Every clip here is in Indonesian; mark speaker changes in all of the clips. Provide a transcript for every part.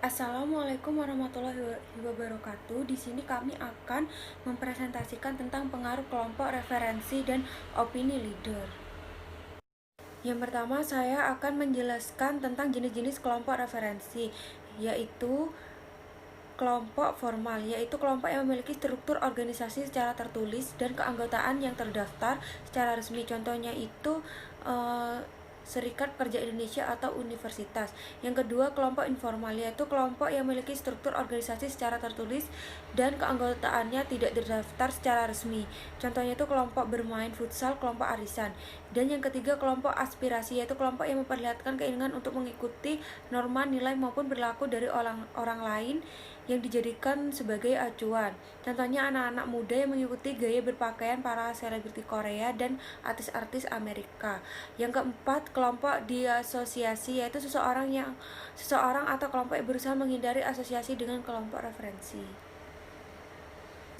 Speaker 1: Assalamualaikum warahmatullahi wabarakatuh. Di sini kami akan mempresentasikan tentang pengaruh kelompok referensi dan opini leader. Yang pertama, saya akan menjelaskan tentang jenis-jenis kelompok referensi, yaitu kelompok formal, yaitu kelompok yang memiliki struktur organisasi secara tertulis dan keanggotaan yang terdaftar secara resmi. Contohnya itu Serikat Pekerja Indonesia atau universitas. Yang kedua, kelompok informal, yaitu kelompok yang memiliki struktur organisasi secara tertulis dan keanggotaannya tidak terdaftar secara resmi. Contohnya itu kelompok bermain futsal, kelompok arisan. Dan yang ketiga, kelompok aspirasi, yaitu kelompok yang memperlihatkan keinginan untuk mengikuti norma, nilai maupun berlaku dari orang lain yang dijadikan sebagai acuan. Contohnya anak-anak muda yang mengikuti gaya berpakaian para selebriti Korea dan artis-artis Amerika. Yang keempat, kelompok diasosiasi, yaitu seseorang atau kelompok yang berusaha menghindari asosiasi dengan kelompok referensi.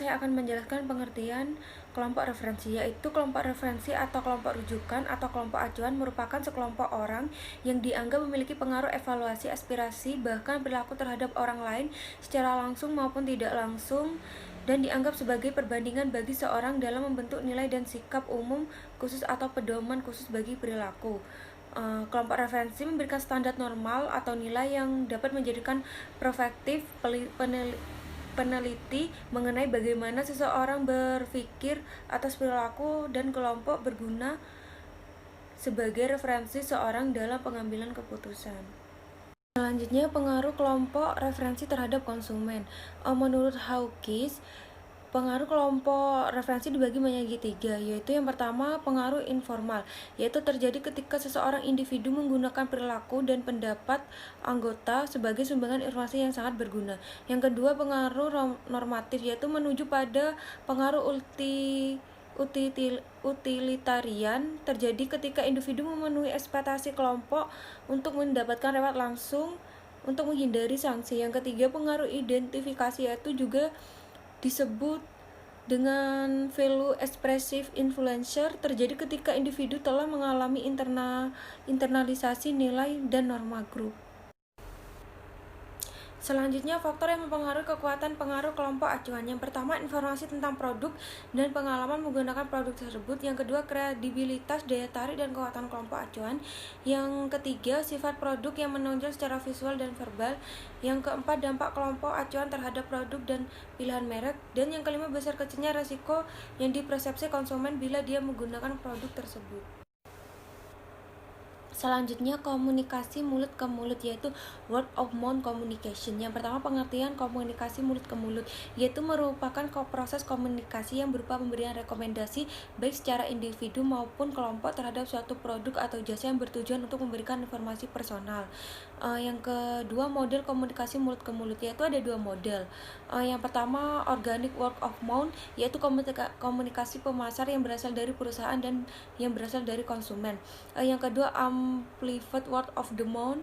Speaker 1: Saya akan menjelaskan pengertian kelompok referensi, yaitu kelompok referensi atau kelompok rujukan atau kelompok acuan merupakan sekelompok orang yang dianggap memiliki pengaruh evaluasi, aspirasi, bahkan perilaku terhadap orang lain secara langsung maupun tidak langsung, dan dianggap sebagai perbandingan bagi seorang dalam membentuk nilai dan sikap umum khusus atau pedoman khusus bagi perilaku. Kelompok referensi memberikan standar normal atau nilai yang dapat menjadikan prospektif peneliti mengenai bagaimana seseorang berpikir atas perilaku, dan kelompok berguna sebagai referensi seorang dalam pengambilan keputusan. Selanjutnya, pengaruh kelompok referensi terhadap konsumen. Menurut Hawkins, pengaruh kelompok referensi dibagi menjadi tiga, yaitu yang pertama, pengaruh informal, yaitu terjadi ketika seseorang individu menggunakan perilaku dan pendapat anggota sebagai sumbangan informasi yang sangat berguna. Yang kedua, pengaruh normatif, yaitu menuju pada pengaruh utilitarian, terjadi ketika individu memenuhi ekspektasi kelompok untuk mendapatkan reward langsung untuk menghindari sanksi. Yang ketiga, pengaruh identifikasi, yaitu juga disebut dengan value expressive influencer, terjadi ketika individu telah mengalami internalisasi nilai dan norma grup. Selanjutnya, faktor yang mempengaruhi kekuatan pengaruh kelompok acuan. Yang pertama, informasi tentang produk dan pengalaman menggunakan produk tersebut. Yang kedua, kredibilitas, daya tarik, dan kekuatan kelompok acuan. Yang ketiga, sifat produk yang menonjol secara visual dan verbal. Yang keempat, dampak kelompok acuan terhadap produk dan pilihan merek. Dan yang kelima, besar kecilnya resiko yang dipersepsi konsumen bila dia menggunakan produk tersebut. Selanjutnya, komunikasi mulut ke mulut, yaitu word of mouth communication. Yang pertama, pengertian komunikasi mulut ke mulut, yaitu merupakan proses komunikasi yang berupa pemberian rekomendasi baik secara individu maupun kelompok terhadap suatu produk atau jasa yang bertujuan untuk memberikan informasi personal. Yang kedua, model komunikasi mulut ke mulut, yaitu ada dua model. Yang pertama, organic word of mouth, yaitu komunikasi pemasar yang berasal dari perusahaan dan yang berasal dari konsumen. Yang kedua, amplified word of the mouth,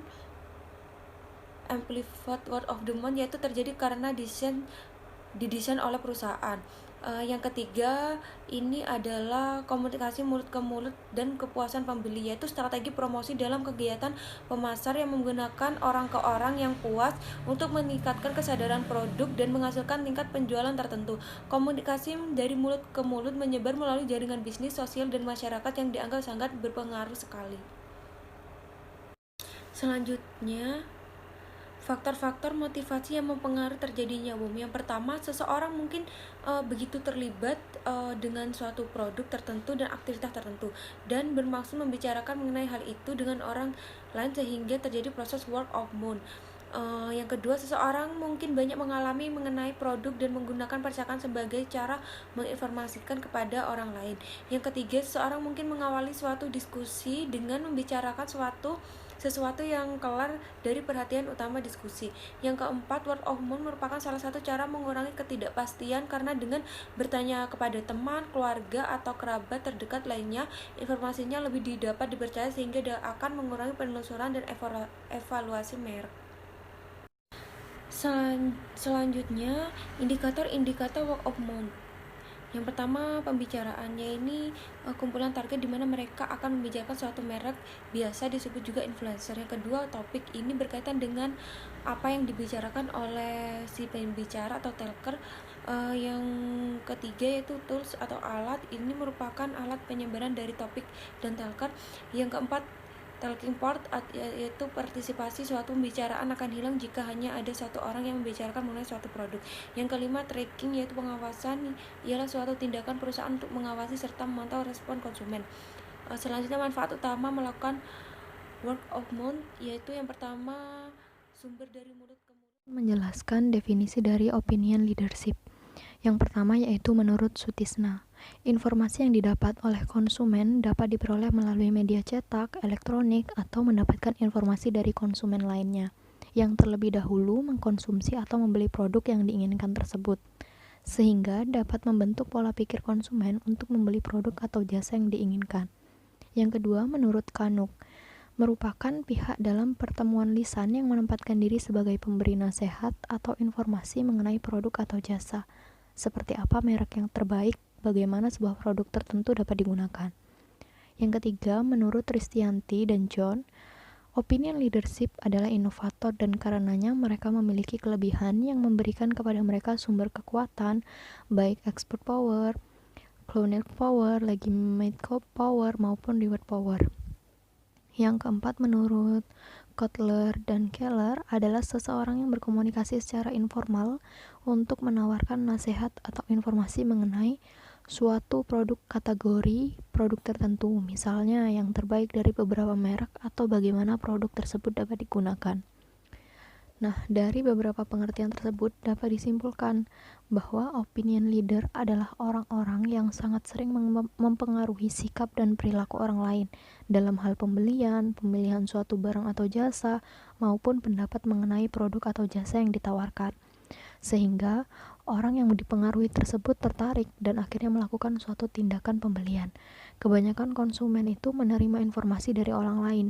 Speaker 1: yaitu terjadi karena didesain oleh perusahaan. Yang ketiga, ini adalah komunikasi mulut ke mulut dan kepuasan pembeli, yaitu strategi promosi dalam kegiatan pemasar yang menggunakan orang ke orang yang puas untuk meningkatkan kesadaran produk dan menghasilkan tingkat penjualan tertentu. Komunikasi dari mulut ke mulut menyebar melalui jaringan bisnis, sosial, dan masyarakat yang dianggap sangat berpengaruh sekali. Selanjutnya, faktor-faktor motivasi yang mempengaruhi terjadinya boom. Yang pertama, seseorang mungkin begitu terlibat dengan suatu produk tertentu dan aktivitas tertentu dan bermaksud membicarakan mengenai hal itu dengan orang lain sehingga terjadi proses word of mouth. Yang kedua, seseorang mungkin banyak mengalami mengenai produk dan menggunakan percakapan sebagai cara menginformasikan kepada orang lain. Yang ketiga, seseorang mungkin mengawali suatu diskusi dengan membicarakan sesuatu yang kelar dari perhatian utama diskusi. Yang keempat, word of mouth merupakan salah satu cara mengurangi ketidakpastian karena dengan bertanya kepada teman, keluarga, atau kerabat terdekat lainnya, informasinya lebih dapat dipercaya sehingga akan mengurangi penelusuran dan evaluasi merek. Selanjutnya, indikator word of mouth. Yang pertama, pembicaraannya ini kumpulan target di mana mereka akan membicarakan suatu merek, biasa disebut juga influencer. Yang kedua, topik ini berkaitan dengan apa yang dibicarakan oleh si pembicara atau talker. Yang ketiga yaitu tools atau alat, ini merupakan alat penyebaran dari topik dan talker. Yang keempat, talking part, yaitu partisipasi suatu pembicaraan akan hilang jika hanya ada satu orang yang membicarakan mengenai suatu produk. Yang kelima, tracking, yaitu pengawasan, ialah suatu tindakan perusahaan untuk mengawasi serta memantau respon konsumen. Selanjutnya, manfaat utama melakukan word of mouth, yaitu yang pertama, sumber dari mulut ke mulut.
Speaker 2: Menjelaskan definisi dari opinion leadership. Yang pertama yaitu menurut Sutisna, informasi yang didapat oleh konsumen dapat diperoleh melalui media cetak, elektronik, atau mendapatkan informasi dari konsumen lainnya yang terlebih dahulu mengkonsumsi atau membeli produk yang diinginkan tersebut, sehingga dapat membentuk pola pikir konsumen untuk membeli produk atau jasa yang diinginkan. Yang kedua, menurut Kanuk, merupakan pihak dalam pertemuan lisan yang menempatkan diri sebagai pemberi nasihat atau informasi mengenai produk atau jasa, seperti apa merek yang terbaik, bagaimana sebuah produk tertentu dapat digunakan. Yang ketiga, menurut Ristianti dan John, opinion leadership adalah inovator dan karenanya mereka memiliki kelebihan yang memberikan kepada mereka sumber kekuatan, baik expert power, clonal power, legitimate power, maupun reward power. Yang keempat, menurut Kotler dan Keller, adalah seseorang yang berkomunikasi secara informal untuk menawarkan nasihat atau informasi mengenai suatu produk kategori produk tertentu, misalnya yang terbaik dari beberapa merek atau bagaimana produk tersebut dapat digunakan. Nah, dari beberapa pengertian tersebut dapat disimpulkan bahwa opinion leader adalah orang-orang yang sangat sering mempengaruhi sikap dan perilaku orang lain dalam hal pembelian, pemilihan suatu barang atau jasa, maupun pendapat mengenai produk atau jasa yang ditawarkan. Sehingga orang yang dipengaruhi tersebut tertarik dan akhirnya melakukan suatu tindakan pembelian. Kebanyakan konsumen itu menerima informasi dari orang lain.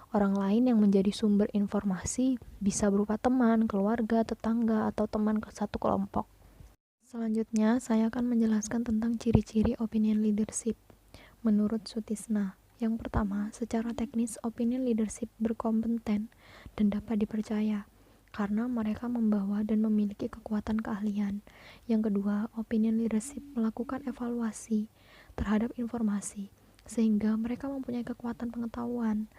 Speaker 2: Orang lain yang menjadi sumber informasi bisa berupa teman, keluarga, tetangga, atau teman satu kelompok. Selanjutnya, saya akan menjelaskan tentang ciri-ciri opinion leadership. Menurut Sutisna, yang pertama, secara teknis opinion leadership berkompeten dan dapat dipercaya karena mereka membawa dan memiliki kekuatan keahlian. Yang kedua, opinion leadership melakukan evaluasi terhadap informasi sehingga mereka mempunyai kekuatan pengetahuan.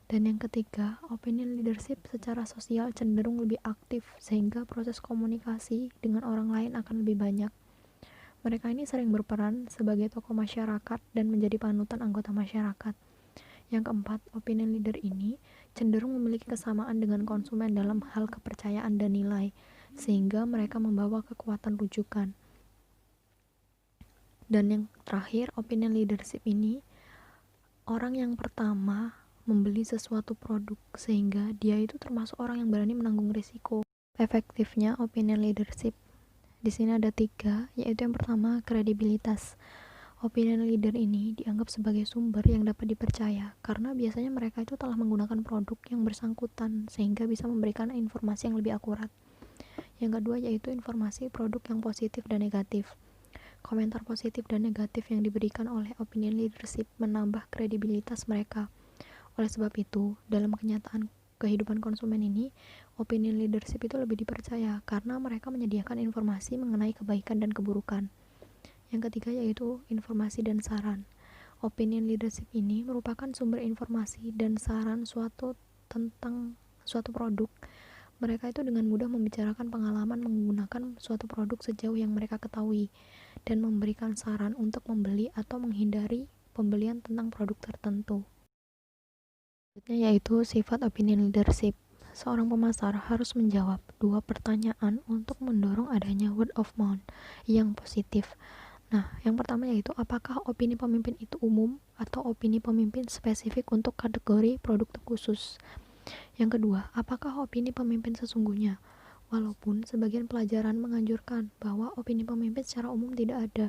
Speaker 2: Dan yang ketiga, opinion leadership secara sosial cenderung lebih aktif sehingga proses komunikasi dengan orang lain akan lebih banyak. Mereka ini sering berperan sebagai tokoh masyarakat dan menjadi panutan anggota masyarakat. Yang keempat, opinion leader ini cenderung memiliki kesamaan dengan konsumen dalam hal kepercayaan dan nilai, sehingga mereka membawa kekuatan rujukan. Dan yang terakhir, opinion leadership ini orang yang pertama membeli sesuatu produk, sehingga dia itu termasuk orang yang berani menanggung risiko. Efektifnya opinion leadership di sini ada 3, yaitu yang pertama, kredibilitas. Opinion leader ini dianggap sebagai sumber yang dapat dipercaya karena biasanya mereka itu telah menggunakan produk yang bersangkutan sehingga bisa memberikan informasi yang lebih akurat. Yang kedua yaitu informasi produk yang positif dan negatif. Komentar positif dan negatif yang diberikan oleh opinion leadership menambah kredibilitas mereka. Oleh sebab itu, dalam kenyataan kehidupan konsumen ini, opinion leadership itu lebih dipercaya karena mereka menyediakan informasi mengenai kebaikan dan keburukan. Yang ketiga yaitu informasi dan saran. Opinion leadership ini merupakan sumber informasi dan saran tentang suatu produk. Mereka itu dengan mudah membicarakan pengalaman menggunakan suatu produk sejauh yang mereka ketahui dan memberikan saran untuk membeli atau menghindari pembelian tentang produk tertentu. Selanjutnya yaitu sifat opinion leadership. Seorang pemasar harus menjawab 2 pertanyaan untuk mendorong adanya word of mouth yang positif. Nah, yang pertama yaitu apakah opini pemimpin itu umum atau opini pemimpin spesifik untuk kategori produk khusus. Yang kedua, apakah opini pemimpin sesungguhnya? Walaupun sebagian pelajaran menganjurkan bahwa opini pemimpin secara umum tidak ada,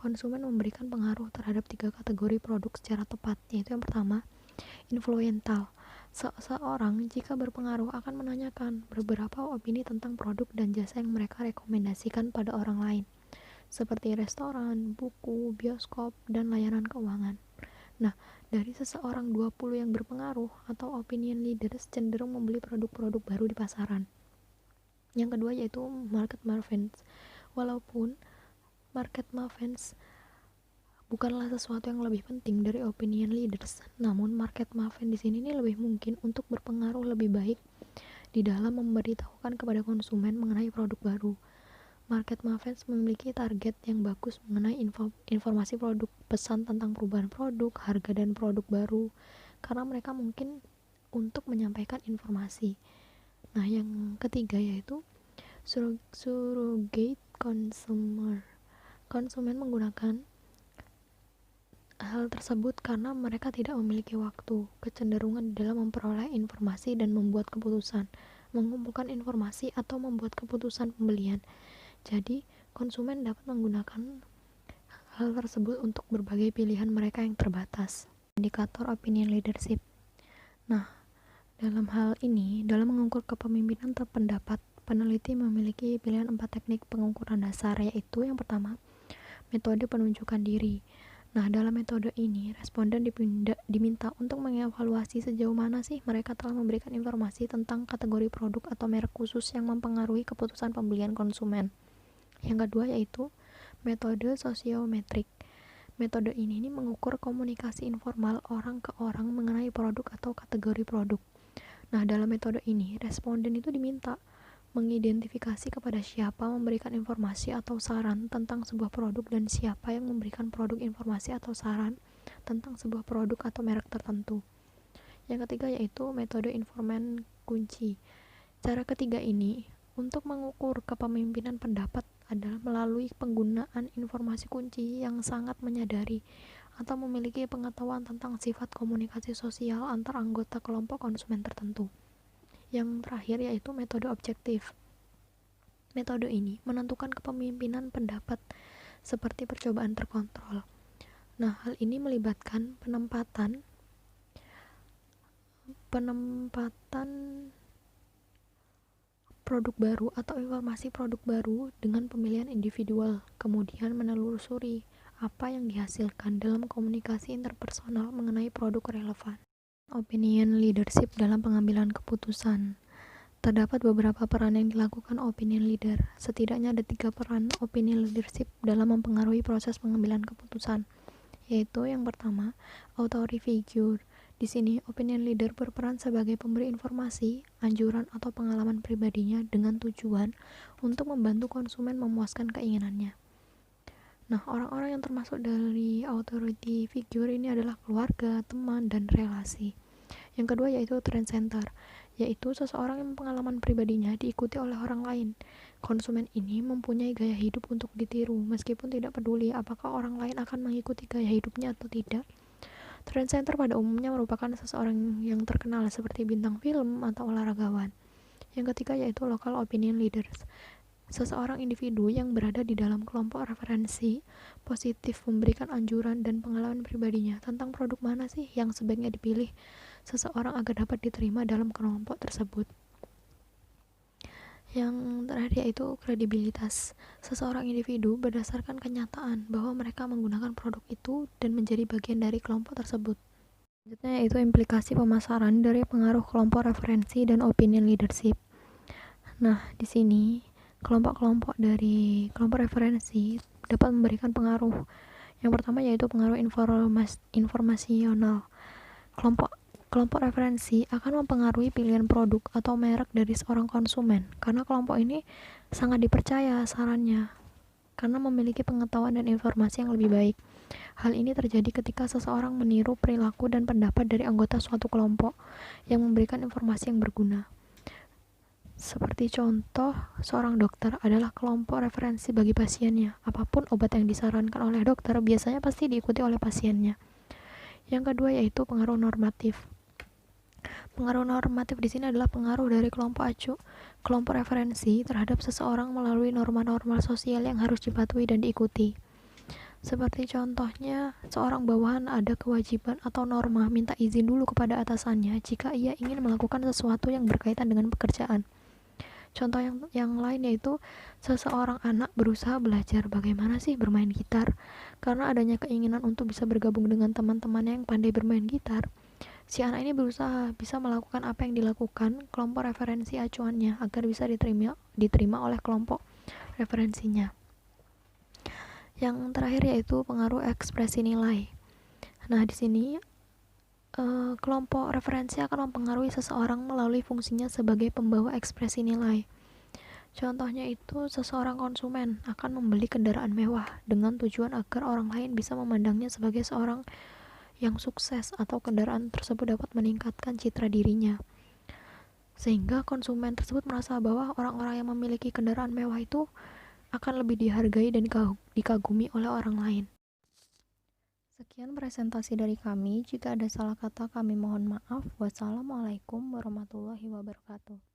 Speaker 2: konsumen memberikan pengaruh terhadap 3 kategori produk secara tepat, yaitu yang pertama, influential. Seseorang jika berpengaruh akan menanyakan beberapa opini tentang produk dan jasa yang mereka rekomendasikan pada orang lain. seperti restoran, buku, bioskop, dan layanan keuangan. Nah, dari seseorang 20 yang berpengaruh atau opinion leaders cenderung membeli produk-produk baru di pasaran. Yang kedua yaitu market muffins. Walaupun market muffins bukanlah sesuatu yang lebih penting dari opinion leaders, namun market muffin di sini ini lebih mungkin untuk berpengaruh lebih baik di dalam memberitahukan kepada konsumen mengenai produk baru. Market muffins memiliki target yang bagus mengenai informasi produk, pesan tentang perubahan produk, harga dan produk baru, karena mereka mungkin untuk menyampaikan informasi. Nah, yang ketiga yaitu surrogate consumer. Konsumen menggunakan hal tersebut karena mereka tidak memiliki waktu, kecenderungan di dalam memperoleh informasi dan membuat keputusan, mengumpulkan informasi atau membuat keputusan pembelian. Jadi, konsumen dapat menggunakan hal tersebut untuk berbagai pilihan mereka yang terbatas. Indikator opinion leadership. Nah, dalam hal ini, dalam mengukur kepemimpinan terpendapat, peneliti memiliki pilihan 4 teknik pengukuran dasar, yaitu yang pertama, metode penunjukan diri. Nah, dalam metode ini, responden diminta untuk mengevaluasi sejauh mana sih mereka telah memberikan informasi tentang kategori produk atau merek khusus yang mempengaruhi keputusan pembelian konsumen. Yang kedua yaitu metode sosiometrik. Metode ini mengukur komunikasi informal orang ke orang mengenai produk atau kategori produk. Nah, dalam metode ini, responden itu diminta mengidentifikasi kepada siapa memberikan informasi atau saran tentang sebuah produk dan siapa yang memberikan produk informasi atau saran tentang sebuah produk atau merek tertentu. Yang ketiga yaitu metode informan kunci. Cara ketiga ini untuk mengukur kepemimpinan pendapat adalah melalui penggunaan informasi kunci yang sangat menyadari atau memiliki pengetahuan tentang sifat komunikasi sosial antar anggota kelompok konsumen tertentu. Yang terakhir yaitu metode objektif. Metode ini menentukan kepemimpinan pendapat seperti percobaan terkontrol. Nah, hal ini melibatkan penempatan produk baru atau informasi produk baru dengan pemilihan individual, kemudian menelusuri apa yang dihasilkan dalam komunikasi interpersonal mengenai produk relevan. Opinion leadership dalam pengambilan keputusan. Terdapat beberapa peran yang dilakukan opinion leader. Setidaknya ada 3 peran opinion leadership dalam mempengaruhi proses pengambilan keputusan, yaitu yang pertama, authority figure. Di sini, opinion leader berperan sebagai pemberi informasi, anjuran atau pengalaman pribadinya dengan tujuan untuk membantu konsumen memuaskan keinginannya. Nah, orang-orang yang termasuk dari authority figure ini adalah keluarga, teman, dan relasi. Yang kedua yaitu trend center, yaitu seseorang yang pengalaman pribadinya diikuti oleh orang lain. Konsumen ini mempunyai gaya hidup untuk ditiru, meskipun tidak peduli apakah orang lain akan mengikuti gaya hidupnya atau tidak. Trend center pada umumnya merupakan seseorang yang terkenal seperti bintang film atau olahragawan. Yang ketiga yaitu local opinion leaders. Seseorang individu yang berada di dalam kelompok referensi positif memberikan anjuran dan pengalaman pribadinya tentang produk mana sih yang sebaiknya dipilih seseorang agar dapat diterima dalam kelompok tersebut. Yang terakhir yaitu kredibilitas. Seseorang individu berdasarkan kenyataan bahwa mereka menggunakan produk itu dan menjadi bagian dari kelompok tersebut. Selanjutnya yaitu implikasi pemasaran dari pengaruh kelompok referensi dan opinion leadership. Nah, di sini kelompok-kelompok dari kelompok referensi dapat memberikan pengaruh. Yang pertama yaitu pengaruh informasional. Kelompok referensi akan mempengaruhi pilihan produk atau merek dari seorang konsumen karena kelompok ini sangat dipercaya sarannya karena memiliki pengetahuan dan informasi yang lebih baik. Hal ini terjadi ketika seseorang meniru perilaku dan pendapat dari anggota suatu kelompok yang memberikan informasi yang berguna. Seperti contoh, seorang dokter adalah kelompok referensi bagi pasiennya. Apapun obat yang disarankan oleh dokter biasanya pasti diikuti oleh pasiennya. Yang kedua yaitu pengaruh normatif. Pengaruh normatif di sini adalah pengaruh dari kelompok acu, kelompok referensi terhadap seseorang melalui norma-norma sosial yang harus dipatuhi dan diikuti. Seperti contohnya, seorang bawahan ada kewajiban atau norma minta izin dulu kepada atasannya jika ia ingin melakukan sesuatu yang berkaitan dengan pekerjaan. Contoh yang lain yaitu seseorang anak berusaha belajar bagaimana sih bermain gitar. Karena adanya keinginan untuk bisa bergabung dengan teman-temannya yang pandai bermain gitar, si anak ini berusaha bisa melakukan apa yang dilakukan kelompok referensi acuannya agar bisa diterima oleh kelompok referensinya. Yang terakhir yaitu pengaruh ekspresi nilai. Nah, di sini kelompok referensi akan mempengaruhi seseorang melalui fungsinya sebagai pembawa ekspresi nilai. Contohnya itu seseorang konsumen akan membeli kendaraan mewah dengan tujuan agar orang lain bisa memandangnya sebagai seorang yang sukses atau kendaraan tersebut dapat meningkatkan citra dirinya. Sehingga konsumen tersebut merasa bahwa orang-orang yang memiliki kendaraan mewah itu akan lebih dihargai dan dikagumi oleh orang lain. Sekian presentasi dari kami. Jika ada salah kata kami mohon maaf. Wassalamualaikum warahmatullahi wabarakatuh.